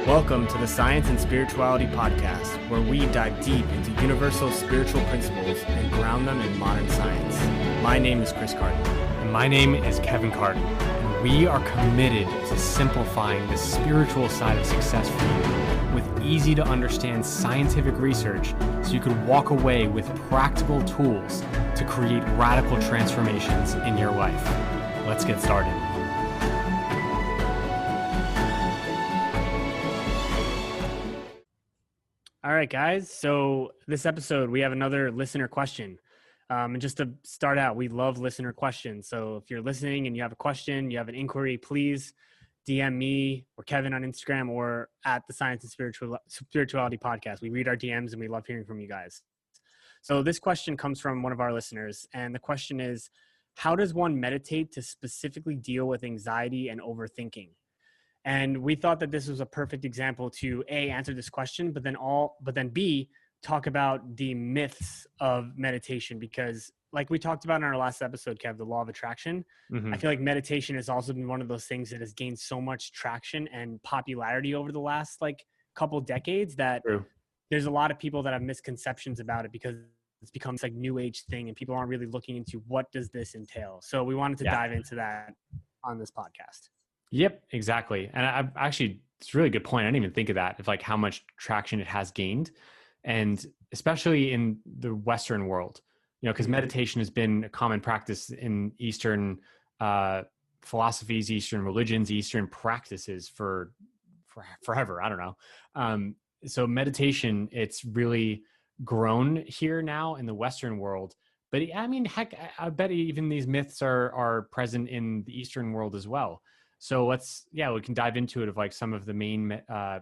Welcome to the Science and Spirituality Podcast, where we dive deep into universal spiritual principles and ground them in modern science. My name is Chris Carden. And my name is Kevin Carden. And we are committed to simplifying the spiritual side of success for you with easy to understand scientific research so you could walk away with practical tools to create radical transformations in your life. Let's get started. All right, guys. So this episode, we have another listener question. And just to start out, we love listener questions. So if you're listening and you have a question, you have an inquiry, please DM me or Kevin on Instagram or at the Science and Spirituality Podcast. We read our DMs and we love hearing from you guys. So this question comes from one of our listeners. And the question is, how does one meditate to specifically deal with anxiety and overthinking? And we thought that this was a perfect example to A, answer this question, but then B, talk about the myths of meditation, because like we talked about in our last episode, Kev, the law of attraction, I feel like meditation has also been one of those things that has gained so much traction and popularity over the last couple decades that there's a lot of people that have misconceptions about it because it's become this new age thing and people aren't really looking into what does this entail. So we wanted to dive into that on this podcast. Yep, exactly. And I actually, it's a really good point. I didn't even think of that, of how much traction it has gained. And especially in the Western world, because meditation has been a common practice in Eastern philosophies, Eastern religions, Eastern practices for forever. I don't know. So meditation, it's really grown here now in the Western world. But I mean, heck, I bet even these myths are present in the Eastern world as well. So we can dive into it of some of the main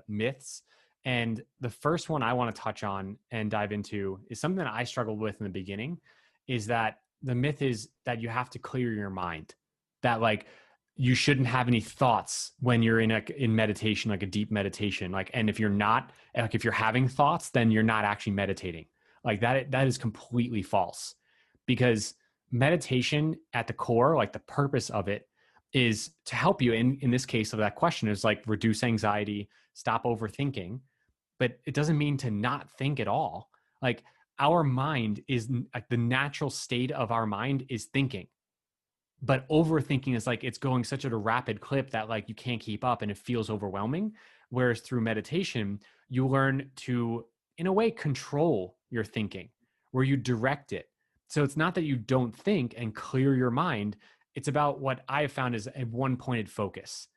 myths. And the first one I want to touch on and dive into is something that I struggled with in the beginning, is that the myth is that you have to clear your mind, that you shouldn't have any thoughts when you're in meditation, like a deep meditation. And if you're not, if you're having thoughts, then you're not actually meditating. That is completely false, because meditation at the core, the purpose of it is to help you in this case of that question is reduce anxiety, stop overthinking, but it doesn't mean to not think at all. Our mind is the natural state of our mind is thinking, but overthinking is it's going such at a rapid clip that you can't keep up and it feels overwhelming. Whereas through meditation, you learn to, in a way, control your thinking, where you direct it. So it's not that you don't think and clear your mind. It's about what I have found is a one-pointed focus.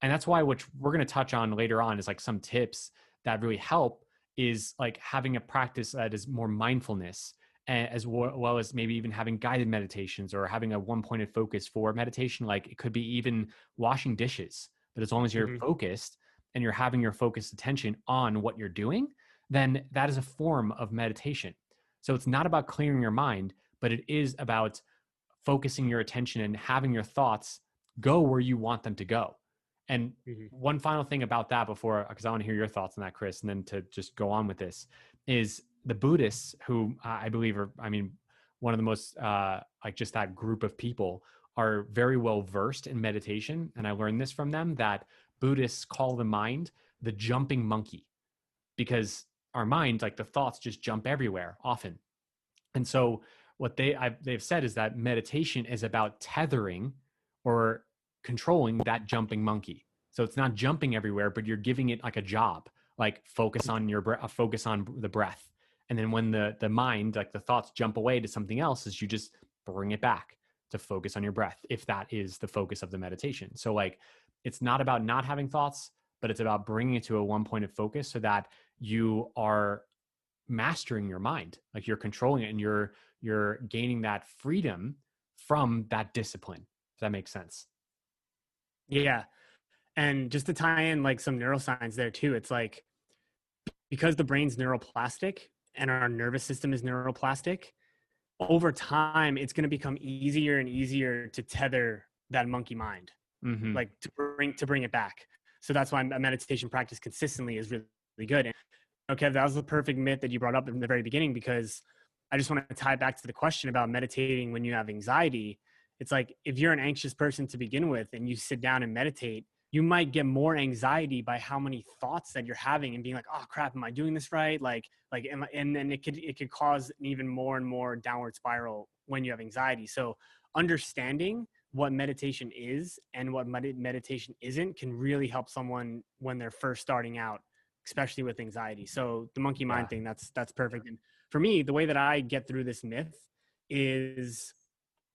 And that's why, which we're going to touch on later on, is some tips that really help is having a practice that is more mindfulness, as well as maybe even having guided meditations or having a one-pointed focus for meditation. It could be even washing dishes, but as long as you're focused and you're having your focused attention on what you're doing, then that is a form of meditation. So it's not about clearing your mind, but it is about focusing your attention and having your thoughts go where you want them to go. And one final thing about that because I want to hear your thoughts on that, Chris, and then to just go on with this, is the Buddhists, who I believe are, one of the most, just that group of people are very well versed in meditation. And I learned this from them, that Buddhists call the mind the jumping monkey, because our mind, the thoughts just jump everywhere often. And so what they've said is that meditation is about tethering or controlling that jumping monkey. So it's not jumping everywhere, but you're giving it a job, focus on your focus on the breath. And then when the mind, the thoughts jump away to something else, is you just bring it back to focus on your breath, if that is the focus of the meditation. So it's not about not having thoughts, but it's about bringing it to a one-pointed focus so that you are mastering your mind, you're controlling it and you're gaining that freedom from that discipline. If that makes sense. Yeah. And just to tie in some neuroscience there too, it's because the brain's neuroplastic and our nervous system is neuroplastic, over time, it's going to become easier and easier to tether that monkey mind, to bring it back. So that's why a meditation practice consistently is really, really good. And okay, that was the perfect myth that you brought up in the very beginning, because I just want to tie back to the question about meditating when you have anxiety. It's if you're an anxious person to begin with and you sit down and meditate, you might get more anxiety by how many thoughts that you're having and being like, oh crap, am I doing this right? And then it could cause an even more and more downward spiral when you have anxiety. So understanding what meditation is and what meditation isn't can really help someone when they're first starting out, especially with anxiety. So the monkey Yeah. mind thing, that's perfect. And for me, the way that I get through this myth is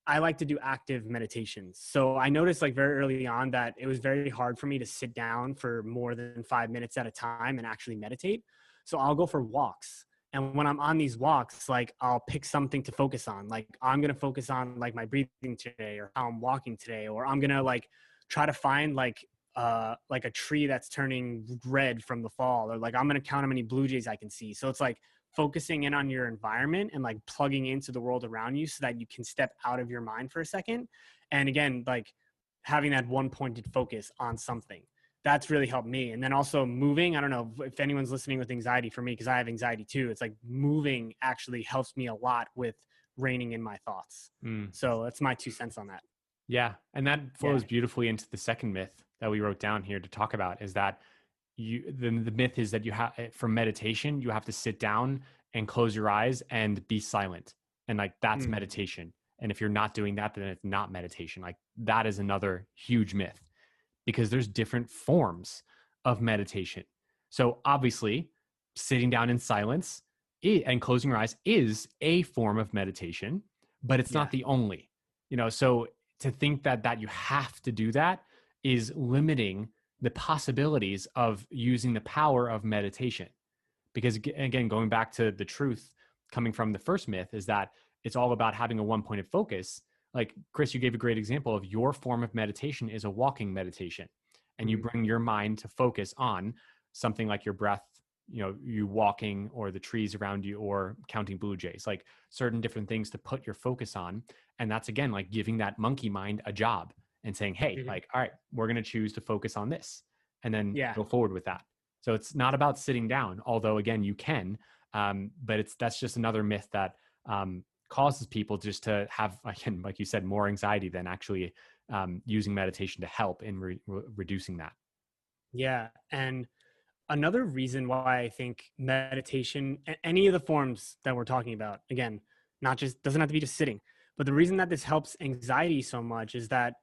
I like to do active meditations. So I noticed like very early on that it was very hard for me to sit down for more than 5 minutes at a time and actually meditate. So I'll go for walks. And when I'm on these walks, like I'll pick something to focus on. Like I'm going to focus on like my breathing today or how I'm walking today, or I'm going to like try to find like a tree that's turning red from the fall, or like I'm going to count how many blue jays I can see. So it's like focusing in on your environment and like plugging into the world around you so that you can step out of your mind for a second. And again, like having that one pointed focus on something, that's really helped me. And then also moving, I don't know if anyone's listening with anxiety. For me, because I have anxiety too, it's like moving actually helps me a lot with reining in my thoughts. Mm. So that's my 2 cents on that. Yeah. And that flows beautifully into the second myth that we wrote down here to talk about, is that the myth is that you have, for meditation, you have to sit down and close your eyes and be silent. And like, that's meditation. And if you're not doing that, then it's not meditation. Like that is another huge myth, because there's different forms of meditation. So obviously sitting down in silence and closing your eyes is a form of meditation, but it's not the only, so to think that you have to do that is limiting the possibilities of using the power of meditation. Because again, going back to the truth coming from the first myth, is that it's all about having a one-pointed focus. Like Chris, you gave a great example of your form of meditation is a walking meditation, and you bring your mind to focus on something like your breath, you walking, or the trees around you, or counting blue jays, like certain different things to put your focus on. And that's, again, like giving that monkey mind a job and saying, hey, like, all right, we're going to choose to focus on this, and then go forward with that. So it's not about sitting down, although again, you can, but that's just another myth that causes people just to have, again, like you said, more anxiety than actually using meditation to help in reducing that. Yeah. And another reason why I think meditation, any of the forms that we're talking about, again, not just, doesn't have to be just sitting, but the reason that this helps anxiety so much is that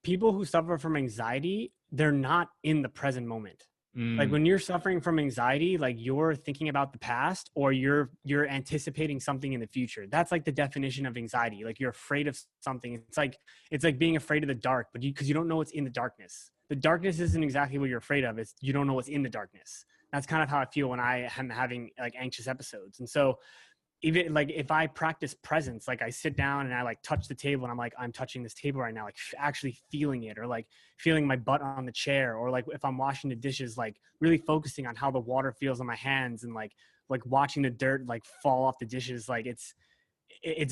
people who suffer from anxiety, they're not in the present moment. Like when you're suffering from anxiety, like you're thinking about the past, or you're anticipating something in the future. That's like the definition of anxiety. Like you're afraid of something. It's like being afraid of the dark, but because you don't know what's in the darkness. The darkness isn't exactly what you're afraid of. It's you don't know what's in the darkness. That's kind of how I feel when I am having like anxious episodes. And so even like if I practice presence, like I sit down and I like touch the table and I'm like, I'm touching this table right now, like actually feeling it, or like feeling my butt on the chair, or like if I'm washing the dishes, like really focusing on how the water feels on my hands, and like watching the dirt like fall off the dishes. Like it's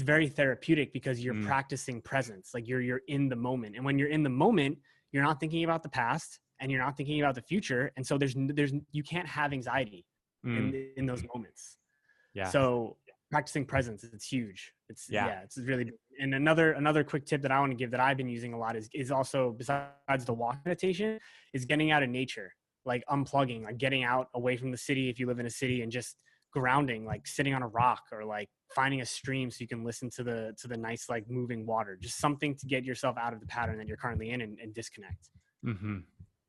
very therapeutic because you're practicing presence. Like you're in the moment. And when you're in the moment, you're not thinking about the past and you're not thinking about the future. And so there's you can't have anxiety in those moments. Yeah. So practicing presence, it's huge. It's really big. And another quick tip that I want to give that I've been using a lot is also, besides the walk meditation, is getting out of nature, like unplugging, like getting out away from the city if you live in a city, and just grounding, like sitting on a rock, or like finding a stream so you can listen to the nice like moving water, just something to get yourself out of the pattern that you're currently in, and disconnect.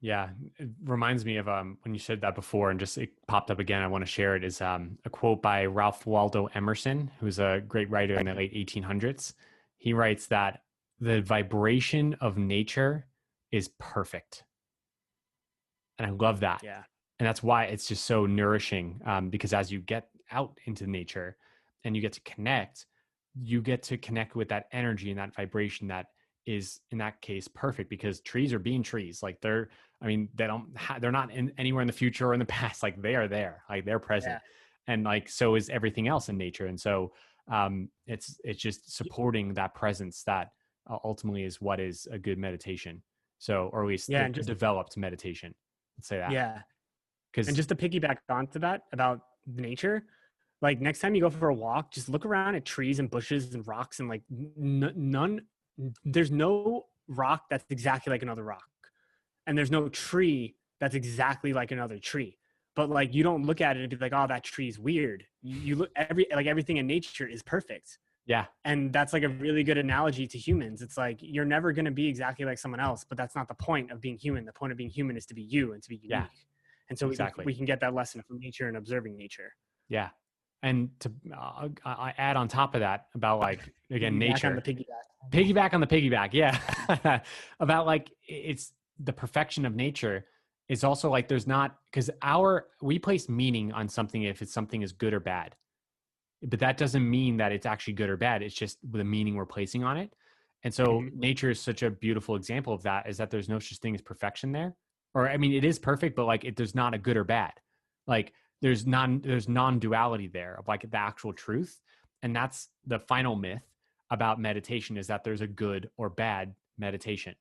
Yeah, it reminds me of when you said that before, and just it popped up again. I want to share it. Is a quote by Ralph Waldo Emerson, who's a great writer in the late 1800s. He writes that the vibration of nature is perfect, and I love that. Yeah, and that's why it's just so nourishing. Because as you get out into nature and you get to connect with that energy and that vibration that is, in that case, perfect, because trees are being trees. Like they're not anywhere in the future or in the past. Like they are there, like they're present. And like, so is everything else in nature. And so it's just supporting that presence that ultimately is what is a good meditation. So, or at least developed meditation. Let's say that. Yeah. And just to piggyback onto that about nature, like next time you go for a walk, just look around at trees and bushes and rocks, and like there's no rock that's exactly like another rock. and there's no tree that's exactly like another tree. But like you don't look at it and be like, oh, that tree's weird. You look everything in nature is perfect. Yeah. And that's like a really good analogy to humans. It's like you're never going to be exactly like someone else, but that's not the point of being human. The point of being human is to be you and to be Yeah. unique. And so Exactly. we can get that lesson from nature and observing nature. Yeah. And to I add on top of that about like, again, Piggyback on the nature, piggyback. piggyback on the piggyback. Yeah. About like, it's the perfection of nature is also like, there's not, because we place meaning on something if it's something is good or bad, but that doesn't mean that it's actually good or bad. It's just the meaning we're placing on it. And so Mm-hmm. nature is such a beautiful example of that, is that there's no such thing as perfection there. Or, I mean, it is perfect, but like there's not a good or bad. Like there's non-duality there of like the actual truth. And that's the final myth about meditation, is that there's a good or bad meditation.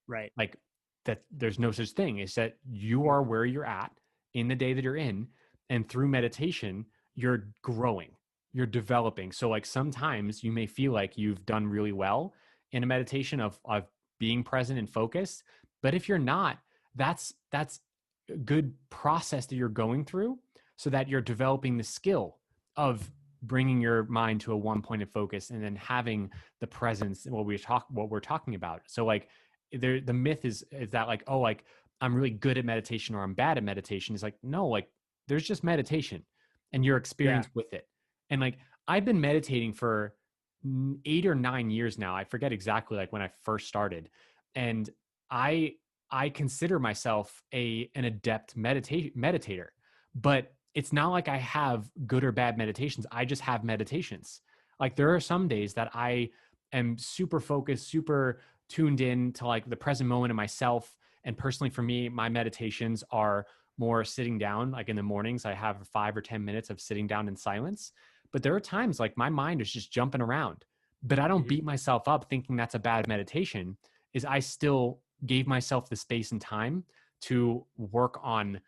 Right. Like that there's no such thing. Is that you are where you're at in the day that you're in, and through meditation you're growing, you're developing. So like sometimes you may feel like you've done really well in a meditation of being present and focused, but if you're not, that's a good process that you're going through, so that you're developing the skill of bringing your mind to a one point of focus and then having the presence, what we're talking about. So like the myth is that like, oh, like I'm really good at meditation or I'm bad at meditation. Is like, no, like there's just meditation and your Yeah. experience with it. And like I've been meditating for 8 or 9 years now. I forget exactly like when I first started. And I consider myself an adept meditator, but it's not like I have good or bad meditations. I just have meditations. Like there are some days that I am super focused, super tuned in to like the present moment of myself. And personally for me, my meditations are more sitting down. Like in the mornings, I have 5 or 10 minutes of sitting down in silence. But there are times like my mind is just jumping around, but I don't Mm-hmm. beat myself up thinking that's a bad meditation. Is I still gave myself the space and time to work on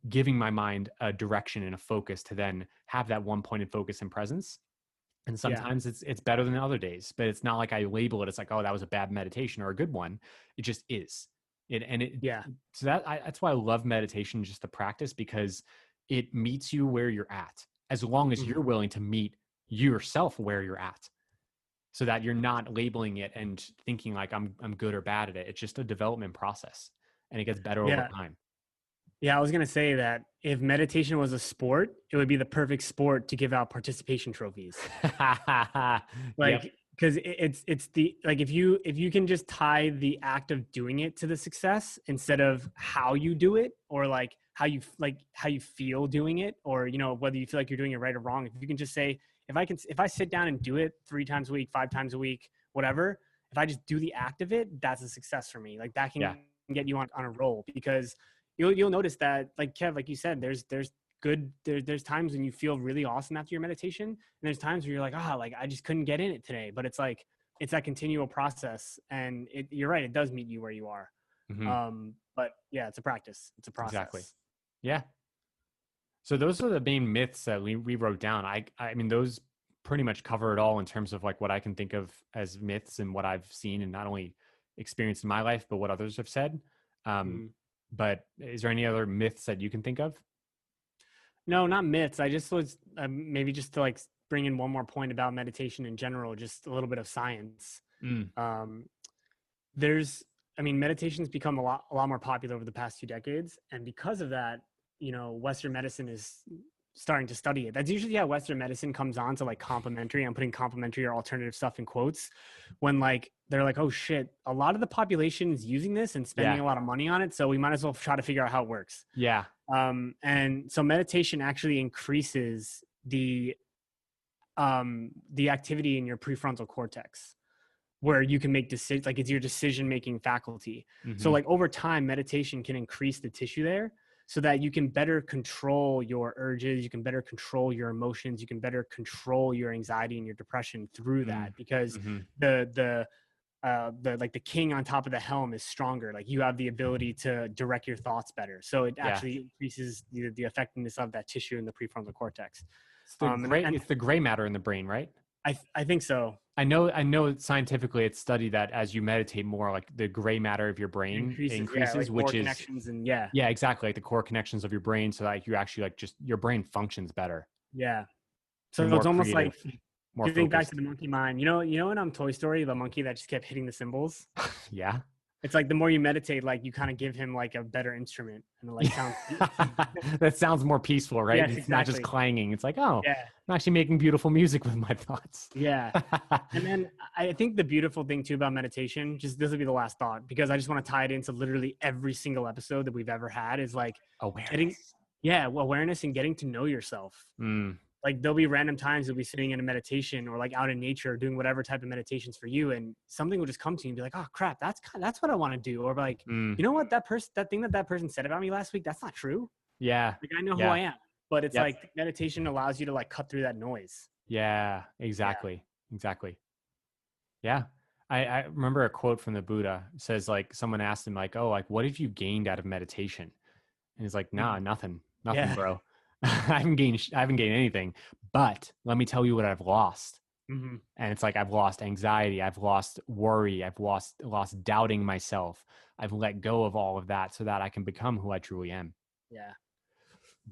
giving my mind a direction and a focus to then have that one point of focus and presence. And Yeah. sometimes it's better than other days, but it's not like I label it. It's like, oh, that was a bad meditation or a good one. It just is. Yeah. So that's why I love meditation, just the practice, because it meets you where you're at, as long as Mm-hmm. you're willing to meet yourself where you're at, so that you're not labeling it and thinking like I'm good or bad at it. It's just a development process, and it gets better over Yeah. time. Yeah, I was gonna say that if meditation was a sport, it would be the perfect sport to give out participation trophies. Yep. Like, because it's the like if you can just tie the act of doing it to the success instead of how you do it, or like how you feel doing it, or you know whether you feel like you're doing it right or wrong. If you can just say, if I sit down and do it 3 times a week, 5 times a week, whatever, if I just do the act of it, that's a success for me. Like that Yeah. can get you on a roll, because you'll notice that, like Kev, like you said, there's times when you feel really awesome after your meditation, and there's times where you're like, like I just couldn't get in it today. But it's like it's that continual process, and you're right, it does meet you where you are. Hmm. But yeah, it's a practice, it's a Exactly. process. Yeah. So those are the main myths that we wrote down. I mean, those pretty much cover it all in terms of like what I can think of as myths and what I've seen and not only experienced in my life, but what others have said. Um, Mhm. but is there any other myths that you can think of? No, not myths. I just was maybe just to like bring in one more point about meditation in general, just a little bit of science. Mm, um, there's Meditation's become a lot more popular over the past 2 decades, and because of that, Western medicine is starting to study it. That's usually how Western medicine comes on to like complementary. I'm putting complementary or alternative stuff in quotes, when like they're like, oh shit, a lot of the population is using this and spending yeah. a lot of money on it, so we might as well try to figure out how it works. Yeah. And so meditation actually increases the activity in your prefrontal cortex, where you can make decisions. Like it's your decision making faculty. So Hmm. like over time, meditation can increase the tissue there, so that you can better control your urges, you can better control your emotions, you can better control your anxiety and your depression through that, because Mm-hmm. the like the king on top of the helm is stronger. Like you have the ability to direct your thoughts better, so it Yeah. actually increases the effectiveness of that tissue in the prefrontal cortex. It's the And gray matter in the brain, right? I think so. I know scientifically it's studied that as you meditate more, like the gray matter of your It brain increases, yeah, increases, like more which is, connections and yeah, yeah, exactly, like the core connections of your brain, so that you actually like just your brain functions better. yeah. You're So more it's almost like creative, more if you think back to focused. the monkey mind. You know in Toy Story, the monkey that just kept hitting the cymbals. Yeah. It's like the more you meditate, like you kind of give him like a better instrument, and it like sounds. That sounds more peaceful, right? Yes, It's not just exactly. clanging. It's like, oh, Yeah, I'm actually making beautiful music with my thoughts. yeah. And then I think the beautiful thing too about meditation, just this will be the last thought because I just want to tie it into literally every single episode that we've ever had is like getting, Awareness. yeah, awareness and getting to know yourself. Mm, Like there'll be random times you'll be sitting in a meditation or like out in nature doing whatever type of meditations for you, and something will just come to you and be like, oh crap, that's what I want to do, or like, mm. you know what, that thing that person said about me last week, that's not true. Yeah. Like I know who Yeah. I am, but it's Yep. like meditation allows you to like cut through that noise. Yeah. Yeah. Exactly. Exactly. Yeah. I remember a quote from the Buddha. It says like someone asked him like, oh, like what have you gained out of meditation? And he's like, nah, Mhm. nothing, Yeah. bro. I haven't gained anything. But let me tell you what I've lost. Hmm. And it's like I've lost anxiety, I've lost worry, I've lost doubting myself. I've let go of all of that so that I can become who I truly am. Yeah.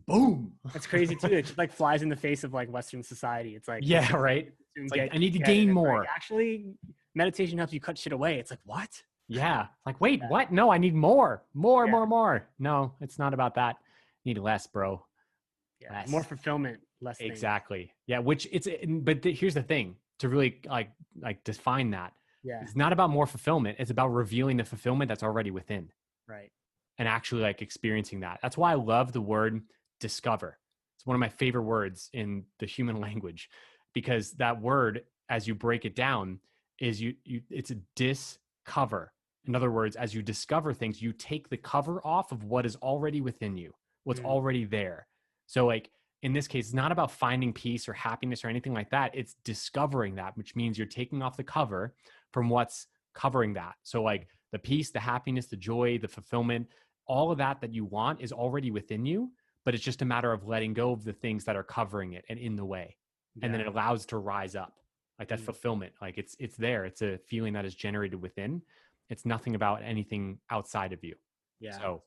Boom. That's crazy too. It just like flies in the face of like Western society. It's like Yeah, right. consume, It's like get I need to get, and gain it's like more. actually meditation helps you cut shit away. It's like what? Yeah. Like, wait, Yeah. what? No, I need more. More, Yeah. more, more. No, it's not about that. You need less, bro. Yeah. More Less. fulfillment, less things. Exactly. Yeah, which but here's the thing to really like define that. Yeah. It's not about more fulfillment. It's about revealing the fulfillment that's already within Right. and actually like experiencing that. That's why I love the word discover. It's one of my favorite words in the human language because that word, as you break it down, is it's a discover. In other words, as you discover things, you take the cover off of what is already within you, what's Mm. already there. So like in this case, it's not about finding peace or happiness or anything like that. It's discovering that, which means you're taking off the cover from what's covering that. So like the peace, the happiness, the joy, the fulfillment, all of that you want is already within you, but it's just a matter of letting go of the things that are covering it and in the way. And then Yeah. it allows it to rise up. Like that Mm. fulfillment, like it's there. It's a feeling that is generated within. It's nothing about anything outside of you. Yeah. So,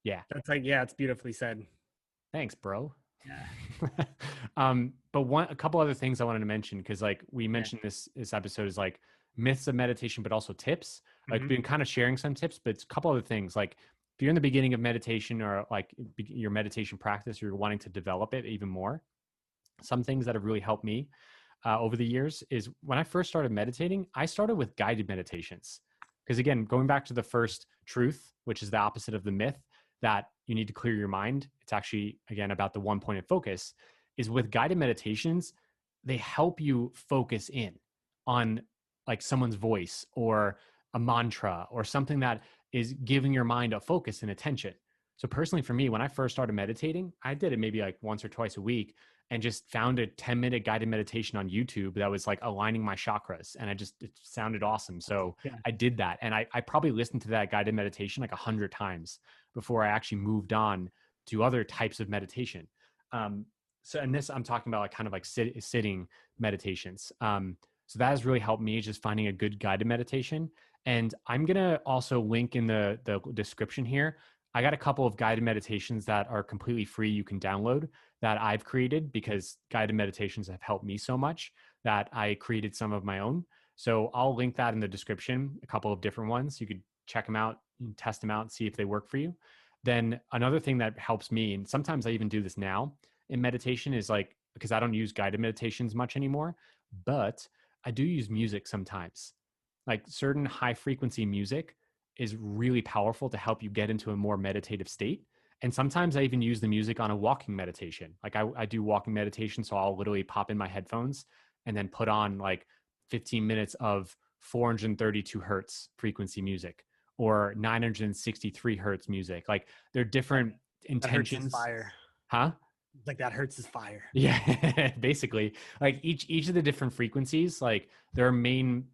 yeah. That's like, yeah, it's beautifully said. Thanks, bro. Yeah. But a couple other things I wanted to mention because like we Yeah. mentioned this episode is like myths of meditation, but also tips. Like Hmm. we've been kind of sharing some tips, but it's a couple other things. Like if you're in the beginning of meditation or like your meditation practice, you're wanting to develop it even more. Some things that have really helped me over the years is when I first started meditating, I started with guided meditations. Because again, going back to the first truth, which is the opposite of the myth, that you need to clear your mind, it's actually, again, about the one point of focus, is with guided meditations, they help you focus in on like someone's voice or a mantra or something that is giving your mind a focus and attention. So personally for me, when I first started meditating, I did it maybe like once or twice a week and just found a 10-minute guided meditation on YouTube that was like aligning my chakras. And it sounded awesome. So Yeah. I did that. And I probably listened to that guided meditation like 100 times before I actually moved on to other types of meditation. So, and this, I'm talking about like kind of like sitting meditations. So that has really helped me just finding a good guided meditation. And I'm going to also link in the description here. I got a couple of guided meditations that are completely free. You can download that I've created because guided meditations have helped me so much that I created some of my own. So I'll link that in the description, a couple of different ones. You could check them out and test them out and see if they work for you. Then another thing that helps me, and sometimes I even do this now in meditation, is like, because I don't use guided meditations much anymore, but I do use music sometimes. Like certain high frequency music is really powerful to help you get into a more meditative state. And sometimes I even use the music on a walking meditation. Like I do walking meditation. So I'll literally pop in my headphones and then put on like 15 minutes of 432 hertz frequency music or 963 hertz music. Like they're different That hurts his intentions. fire. Huh? Like that hurts his fire. Yeah, basically, like each of the different frequencies, like their main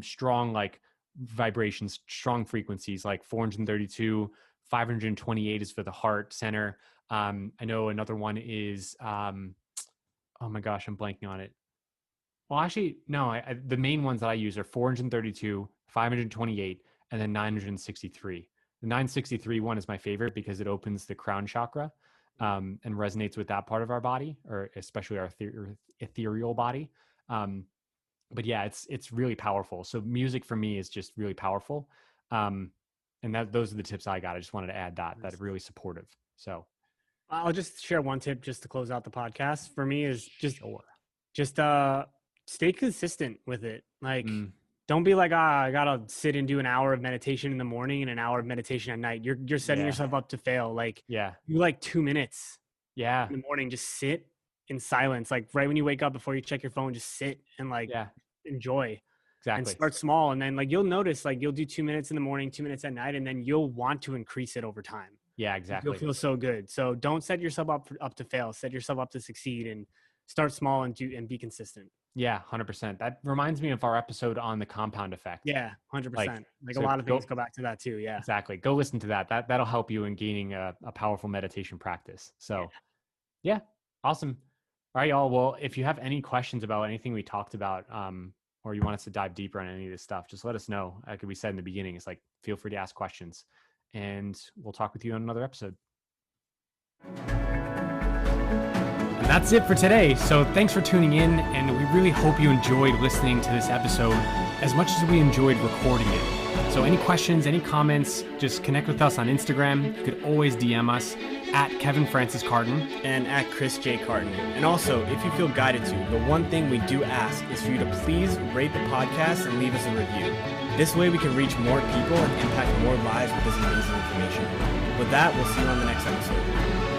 strong like vibrations, strong frequencies, like 432, 528 is for the heart center. I know another one is oh my gosh, I'm blanking on it. Well, actually, no. The main ones that I use are 432, 528, and then 963. The 963 one is my favorite because it opens the crown chakra, and resonates with that part of our body, or especially our ethereal body. Um, but yeah, it's really powerful. So music for me is just really powerful. Um, and those are the tips I got. I just wanted to add that are really supportive. So I'll just share one tip just to close out the podcast. For me is sure. just stay consistent with it. Like Mm, don't be like, I gotta sit and do an hour of meditation in the morning and an hour of meditation at night. You're setting yeah. yourself up to fail. Like Yeah. you like 2 minutes Yeah. in the morning, just sit in silence. Like right when you wake up before you check your phone, just sit and like Yeah. enjoy and Exactly. start small. And then like you'll notice like you'll do 2 minutes in the morning, 2 minutes at night, and then you'll want to increase it over time. Yeah, You'll exactly. feel so good. So don't set yourself up to fail. Set yourself up to succeed and start small and be consistent. Yeah, 100%. That reminds me of our episode on the compound effect. Yeah, Like, 100%. Like a so lot of things go back to that too. Yeah. exactly. Go listen to that. That'll help you in gaining a powerful meditation practice. So, yeah, awesome. All right, y'all. Well, if you have any questions about anything we talked about, or you want us to dive deeper on any of this stuff, just let us know. Like we said in the beginning, it's like feel free to ask questions, and we'll talk with you on another episode. And that's it for today. So thanks for tuning in, and we really hope you enjoyed listening to this episode as much as we enjoyed recording it. So any questions, any comments, just connect with us on Instagram. You could always DM us at Kevin Francis Carton and at Chris J. Carton. And also, if you feel guided to, the one thing we do ask is for you to please rate the podcast and leave us a review. This way we can reach more people and impact more lives with this amazing information. With that, we'll see you on the next episode.